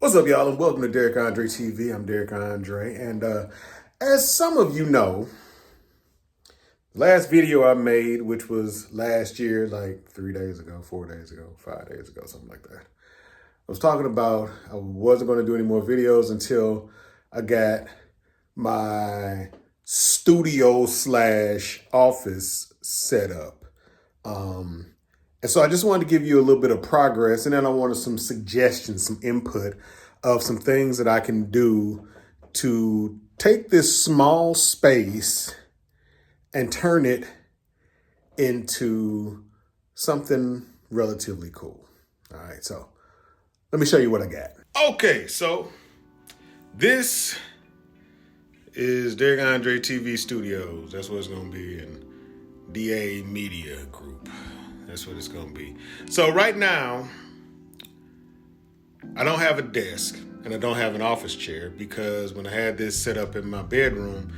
What's up, y'all, and welcome to Derek Andre TV. I'm Derek Andre, and as some of you know, the last video I made, which was last year, like 3 days ago, 4 days ago, 5 days ago, something like that. I was talking about I wasn't going to do any more videos until I got my studio / office set up. And so I just wanted to give you a little bit of progress, and then I wanted some suggestions, some input of some things that I can do to take this small space and turn it into something relatively cool. All right, so let me show you what I got. Okay, so this is Derek Andre TV Studios. That's what it's going to be in DA Media Group. That's what it's going to be. So right now, I don't have a desk and I don't have an office chair because when I had this set up in my bedroom,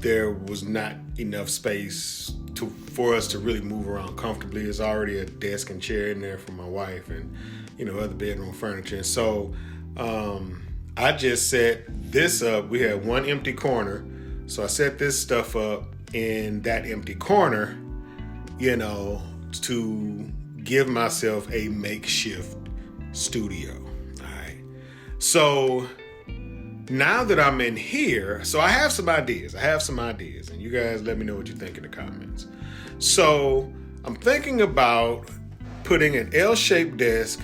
there was not enough space for us to really move around comfortably. There's already a desk and chair in there for my wife and, other bedroom furniture. And so I just set this up. We had one empty corner. So I set this stuff up in that empty corner, to give myself a makeshift studio. All right. So now that I'm in here, so I have some ideas. And you guys let me know what you think in the comments. So I'm thinking about putting an L-shaped desk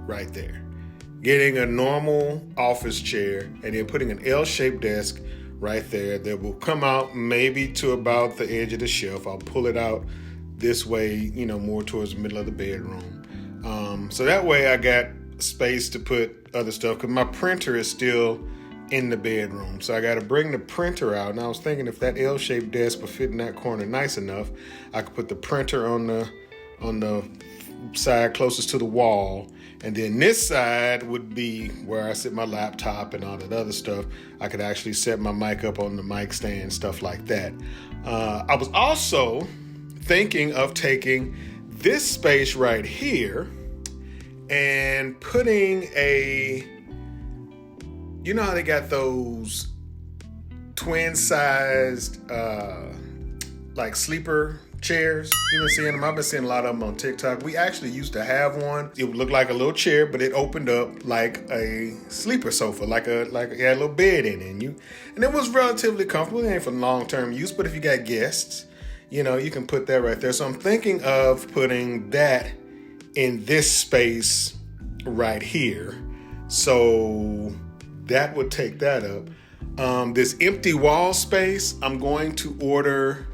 right there, getting a normal office chair, and then putting an L-shaped desk right there that will come out maybe to about the edge of the shelf. I'll pull it out this way, more towards the middle of the bedroom. So that way I got space to put other stuff because my printer is still in the bedroom. So I got to bring the printer out. And I was thinking if that L-shaped desk would fit in that corner nice enough, I could put the printer on the side closest to the wall. And then this side would be where I set my laptop and all that other stuff. I could actually set my mic up on the mic stand, stuff like that. I was also thinking of taking this space right here and putting how they got those twin-sized like sleeper chairs? You've been seeing them. I've been seeing a lot of them on TikTok. We actually used to have one. It would look like a little chair, but it opened up like a sleeper sofa, like it had a little bed in it. And it was relatively comfortable. It ain't for long-term use, but if you got guests, you can put that right there. So I'm thinking of putting that in this space right here. So that would take that up. This empty wall space, I'm going to order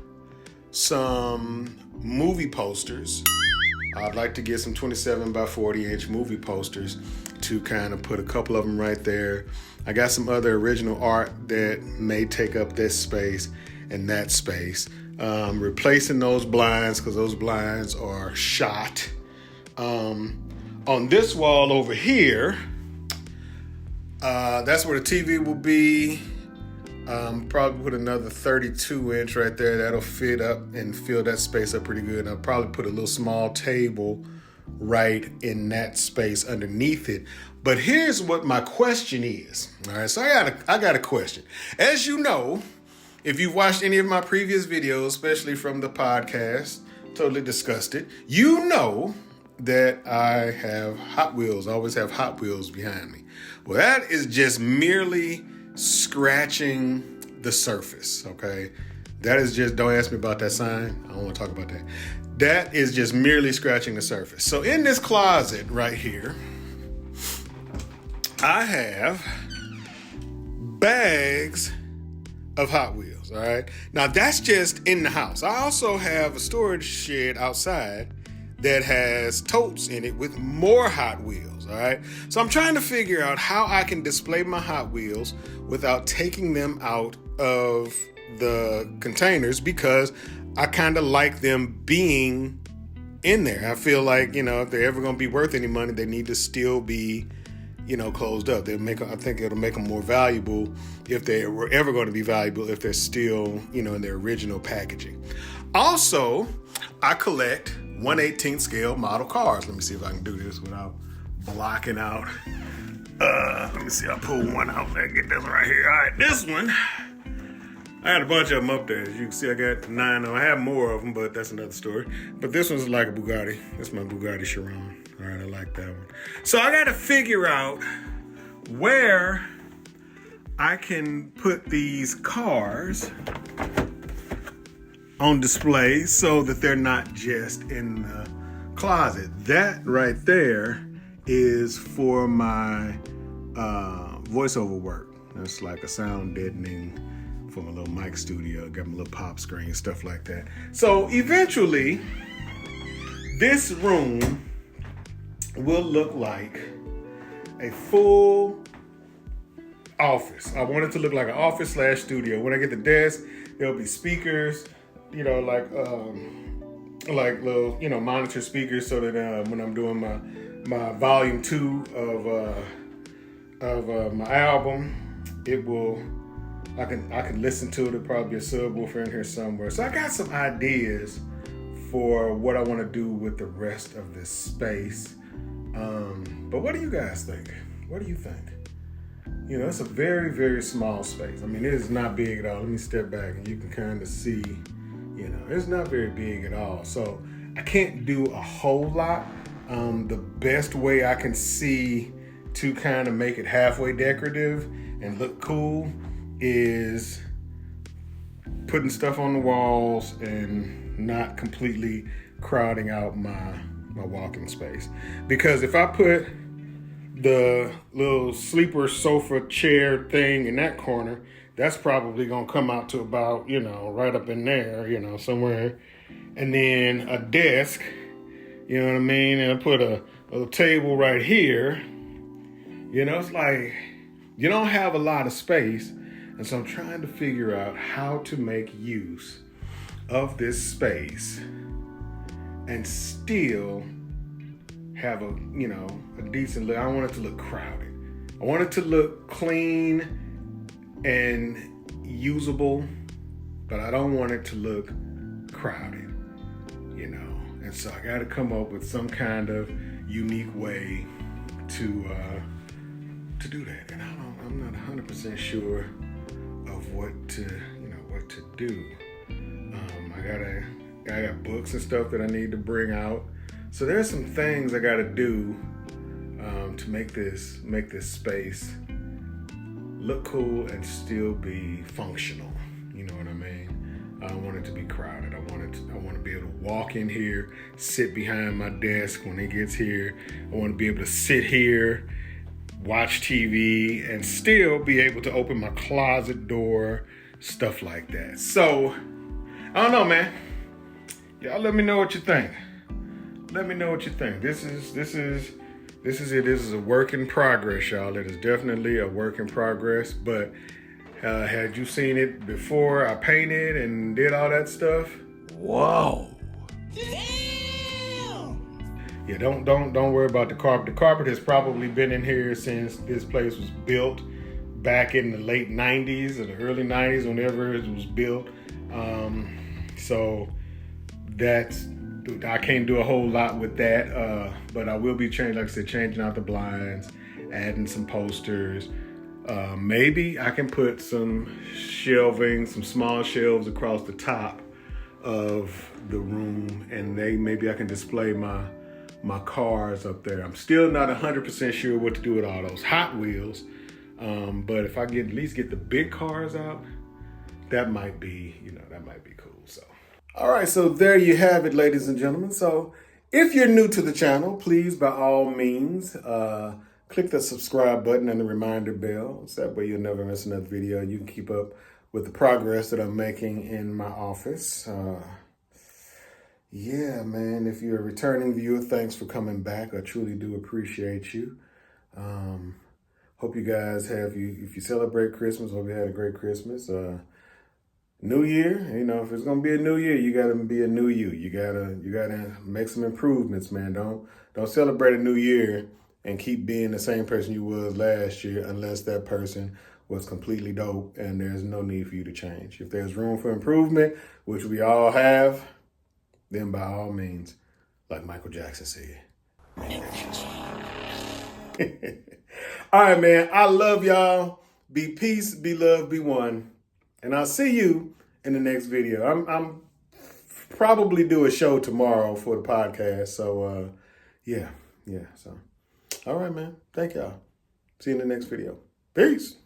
some movie posters. I'd like to get some 27 by 40 inch movie posters to kind of put a couple of them right there. I got some other original art that may take up this space and that space. Replacing those blinds because those blinds are shot. On this wall over here, that's where the TV will be. Probably put another 32 inch right there. That'll fit up and fill that space up pretty good. And I'll probably put a little small table right in that space underneath it. But here's what my question is. All right, so I got a question. As you know, if you've watched any of my previous videos, especially from the podcast, Totally Discussed It, you know that I have Hot Wheels. I always have Hot Wheels behind me. Well, that is just merely scratching the surface, okay? That is just, don't ask me about that sign. I don't want to talk about that. That is just merely scratching the surface. So in this closet right here, I have bags of Hot Wheels, all right? Now, that's just in the house. I also have a storage shed outside that has totes in it with more Hot Wheels, all right? So I'm trying to figure out how I can display my Hot Wheels without taking them out of the containers because I kind of like them being in there. I feel like, if they're ever going to be worth any money, they need to still be, closed up. I think it'll make them more valuable if they were ever going to be valuable if they're still, in their original packaging. Also, I collect 1/18 scale model cars. Let me see if I can do this without blocking out. Let me see, I'll pull one out and get this one right here. All right, this one, I had a bunch of them up there. As you can see, I got 9 of them. I have more of them, but that's another story. But this one's like a Bugatti. That's my Bugatti Chiron. All right, I like that one. So I got to figure out where I can put these cars on display so that they're not just in the closet. That right there is for my voiceover work. It's like a sound deadening for my little mic studio. Got my little pop screen, stuff like that. So eventually, this room will look like a full office. I want it to look like an office / studio. When I get the desk, there'll be speakers, you know, like little, you know, monitor speakers, so that when I'm doing my volume 2 of my album, it will, I can listen to it. There'll probably be a subwoofer in here somewhere. So I got some ideas for what I want to do with the rest of this space. But what do you guys think? What do you think? You know, it's a very, very small space. I mean, it is not big at all. Let me step back and you can kind of see, you know, it's not very big at all. So I can't do a whole lot. The best way I can see to kind of make it halfway decorative and look cool is putting stuff on the walls and not completely crowding out my walking space. Because if I put the little sleeper sofa chair thing in that corner, that's probably gonna come out to about, you know, right up in there, you know, somewhere. And then a desk, you know what I mean? And I put a little table right here. You know, it's like, you don't have a lot of space. And so I'm trying to figure out how to make use of this space and still have a, you know, a decent look. I don't want it to look crowded. I want it to look clean and usable, but I don't want it to look crowded, you know. And so I got to come up with some kind of unique way to do that. And I'm not 100% sure of what to do. I got books and stuff that I need to bring out. So there's some things I got to do to make this space look cool and still be functional. You know what I mean? I don't want it to be crowded. I want to be able to walk in here, sit behind my desk when it gets here. I want to be able to sit here, watch TV, and still be able to open my closet door, stuff like that. So I don't know, man. Y'all let me know what you think. Let me know what you think. This is it. This is a work in progress, y'all. It is definitely a work in progress. But had you seen it before I painted and did all that stuff? Whoa. Damn. Yeah, don't worry about the carpet. The carpet has probably been in here since this place was built back in the late 90s or the early 90s, whenever it was built. So I can't do a whole lot with that, but I will be changing out the blinds, adding some posters. Maybe I can put some shelving, some small shelves across the top of the room, and maybe I can display my cars up there. I'm still not 100% sure what to do with all those Hot Wheels, but if I at least get the big cars out, that might be cool. So. All right, so there you have it, ladies and gentlemen. So if you're new to the channel, please, by all means, click the subscribe button and the reminder bell. So that way you'll never miss another video. You can keep up with the progress that I'm making in my office. Yeah, man, if you're a returning viewer, thanks for coming back. I truly do appreciate you. Hope you guys if you celebrate Christmas, hope you had a great Christmas. New year, you know, if it's gonna be a new year, you gotta be a new you. You gotta make some improvements, man. Don't celebrate a new year and keep being the same person you was last year unless that person was completely dope and there's no need for you to change. If there's room for improvement, which we all have, then by all means, like Michael Jackson said, make that shit. All right, man. I love y'all. Be peace, be love, be one. And I'll see you in the next video. I'm probably do a show tomorrow for the podcast. So, yeah. So, all right, man. Thank y'all. See you in the next video. Peace.